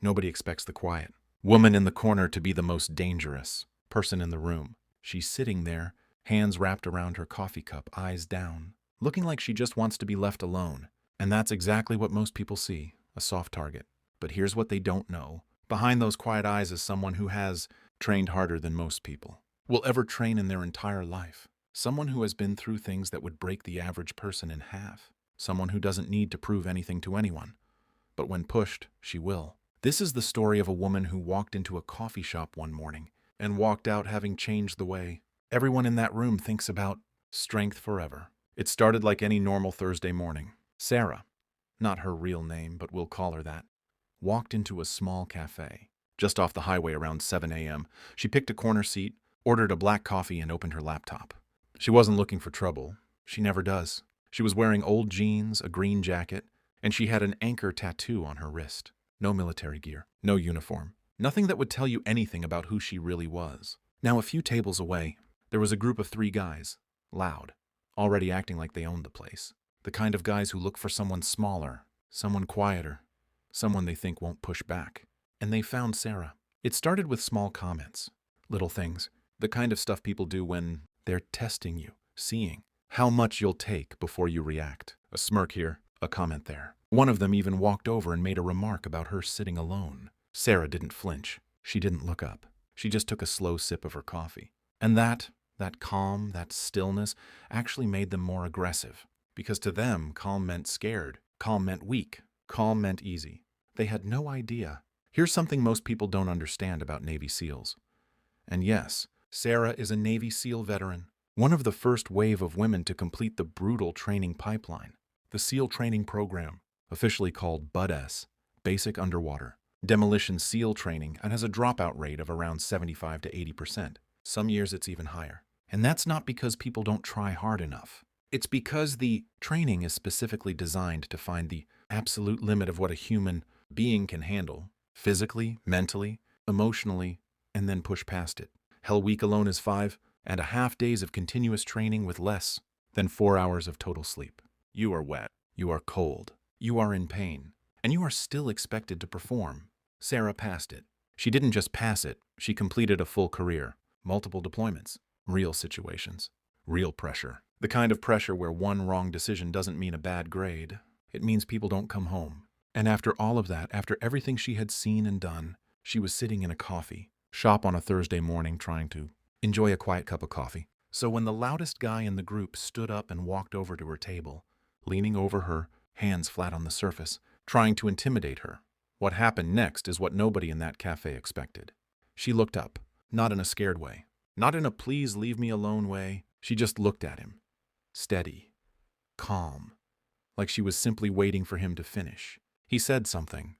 Nobody expects the quiet woman in the corner to be the most dangerous person in the room. She's sitting there, hands wrapped around her coffee cup, eyes down, looking like she just wants to be left alone. And that's exactly what most people see, a soft target. But here's what they don't know. Behind those quiet eyes is someone who has trained harder than most people will ever train in their entire life. Someone who has been through things that would break the average person in half. Someone who doesn't need to prove anything to anyone. But when pushed, she will. This is the story of a woman who walked into a coffee shop one morning and walked out having changed the way everyone in that room thinks about strength forever. It started like any normal Thursday morning. Sarah, not her real name, but we'll call her that, walked into a small cafe just off the highway around 7 a.m. She picked a corner seat, ordered a black coffee, and opened her laptop. She wasn't looking for trouble. She never does. She was wearing old jeans, a green jacket, and she had an anchor tattoo on her wrist. No military gear, no uniform, nothing that would tell you anything about who she really was. Now, a few tables away, there was a group of 3 guys, loud, already acting like they owned the place. The kind of guys who look for someone smaller, someone quieter, someone they think won't push back. And they found Sarah. It started with small comments, little things, the kind of stuff people do when they're testing you, seeing how much you'll take before you react. A smirk here, a comment there. One of them even walked over and made a remark about her sitting alone. Sarah didn't flinch. She didn't look up. She just took a slow sip of her coffee. And that calm, that stillness, actually made them more aggressive. Because to them, calm meant scared. Calm meant weak. Calm meant easy. They had no idea. Here's something most people don't understand about Navy SEALs. And yes, Sarah is a Navy SEAL veteran. One of the first wave of women to complete the brutal training pipeline. The SEAL training program, officially called BUD-S, Basic Underwater Demolition SEAL Training, and has a dropout rate of around 75 to 80%. Some years it's even higher. And that's not because people don't try hard enough. It's because the training is specifically designed to find the absolute limit of what a human being can handle, physically, mentally, emotionally, and then push past it. Hell Week alone is 5.5 days of continuous training with less than 4 hours of total sleep. You are wet, you are cold, you are in pain, and you are still expected to perform. Sarah passed it. She didn't just pass it, she completed a full career, multiple deployments, real situations, real pressure. The kind of pressure where one wrong decision doesn't mean a bad grade. It means people don't come home. And after all of that, after everything she had seen and done, she was sitting in a coffee shop on a Thursday morning trying to enjoy a quiet cup of coffee. So when the loudest guy in the group stood up and walked over to her table, leaning over her, hands flat on the surface, trying to intimidate her, what happened next is what nobody in that cafe expected. She looked up, not in a scared way, not in a please leave me alone way. She just looked at him, steady, calm, like she was simply waiting for him to finish. He said something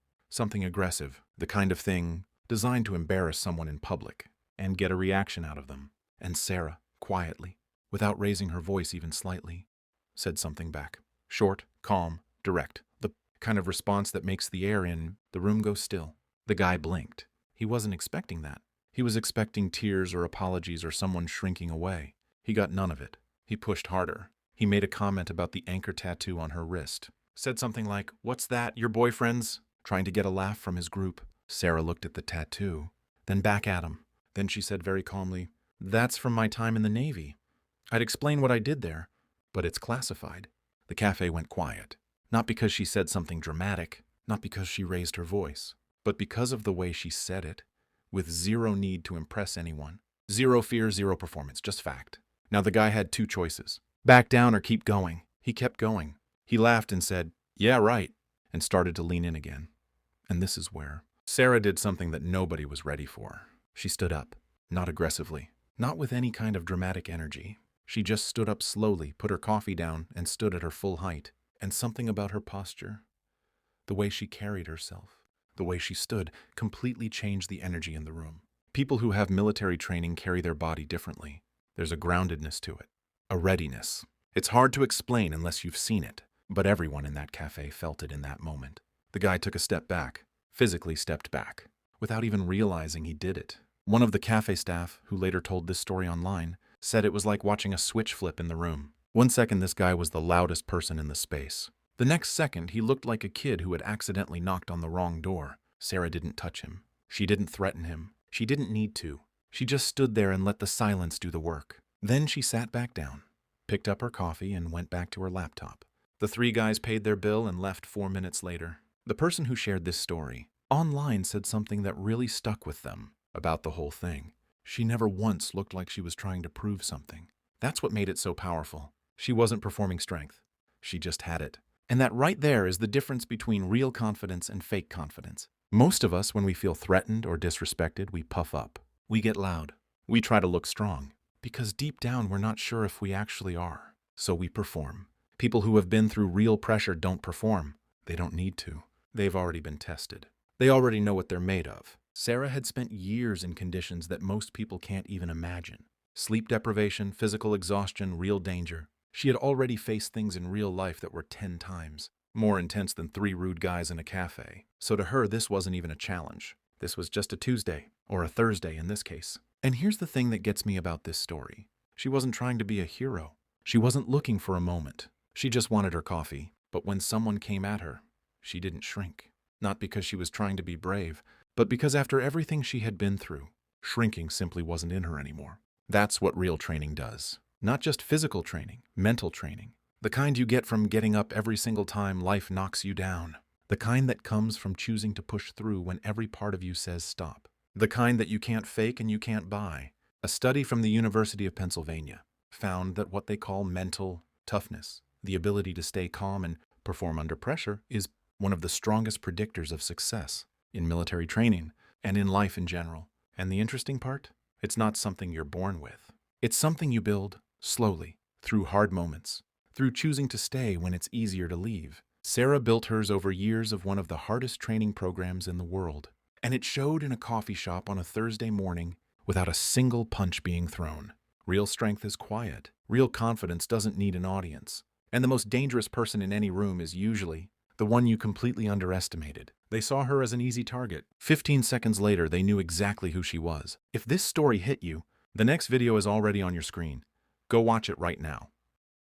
aggressive, the kind of thing designed to embarrass someone in public and get a reaction out of them. And Sarah, quietly, without raising her voice even slightly, said something back. Short, calm, direct. The kind of response that makes the air in the room go still. The guy blinked. He wasn't expecting that. He was expecting tears or apologies or someone shrinking away. He got none of it. He pushed harder. He made a comment about the anchor tattoo on her wrist. Said something like, "What's that, your boyfriend's?" Trying to get a laugh from his group. Sarah looked at the tattoo, then back at him. Then she said very calmly, "That's from my time in the Navy. I'd explain what I did there, but it's classified." The cafe went quiet. Not because she said something dramatic, not because she raised her voice, but because of the way she said it, with zero need to impress anyone. Zero fear, zero performance, just fact. Now the guy had 2 choices. Back down or keep going. He kept going. He laughed and said, "Yeah, right," and started to lean in again. And this is where Sarah did something that nobody was ready for. She stood up, not aggressively, not with any kind of dramatic energy. She just stood up slowly, put her coffee down, and stood at her full height. And something about her posture, the way she carried herself, the way she stood, completely changed the energy in the room. People who have military training carry their body differently. There's a groundedness to it, a readiness. It's hard to explain unless you've seen it, but everyone in that cafe felt it in that moment. The guy took a step back, physically stepped back, without even realizing he did it. One of the cafe staff, who later told this story online, said it was like watching a switch flip in the room. One second this guy was the loudest person in the space. The next second he looked like a kid who had accidentally knocked on the wrong door. Sarah didn't touch him. She didn't threaten him. She didn't need to. She just stood there and let the silence do the work. Then she sat back down, picked up her coffee, and went back to her laptop. The three guys paid their bill and left 4 minutes later. The person who shared this story online said something that really stuck with them about the whole thing. She never once looked like she was trying to prove something. That's what made it so powerful. She wasn't performing strength. She just had it. And that right there is the difference between real confidence and fake confidence. Most of us, when we feel threatened or disrespected, we puff up. We get loud. We try to look strong. Because deep down, we're not sure if we actually are. So we perform. People who have been through real pressure don't perform. They don't need to. They've already been tested. They already know what they're made of. Sarah had spent years in conditions that most people can't even imagine. Sleep deprivation, physical exhaustion, real danger. She had already faced things in real life that were 10 times more intense than 3 rude guys in a cafe. So to her, this wasn't even a challenge. This was just a Tuesday, or a Thursday in this case. And here's the thing that gets me about this story. She wasn't trying to be a hero. She wasn't looking for a moment. She just wanted her coffee. But when someone came at her, she didn't shrink. Not because she was trying to be brave, but because after everything she had been through, shrinking simply wasn't in her anymore. That's what real training does. Not just physical training, mental training. The kind you get from getting up every single time life knocks you down. The kind that comes from choosing to push through when every part of you says stop. The kind that you can't fake and you can't buy. A study from the University of Pennsylvania found that what they call mental toughness, the ability to stay calm and perform under pressure, is one of the strongest predictors of success in military training and in life in general. And the interesting part? It's not something you're born with. It's something you build slowly, through hard moments, through choosing to stay when it's easier to leave. Sarah built hers over years of one of the hardest training programs in the world. And it showed in a coffee shop on a Thursday morning without a single punch being thrown. Real strength is quiet. Real confidence doesn't need an audience. And the most dangerous person in any room is usually the one you completely underestimated. They saw her as an easy target. 15 seconds later, they knew exactly who she was. If this story hit you, the next video is already on your screen. Go watch it right now.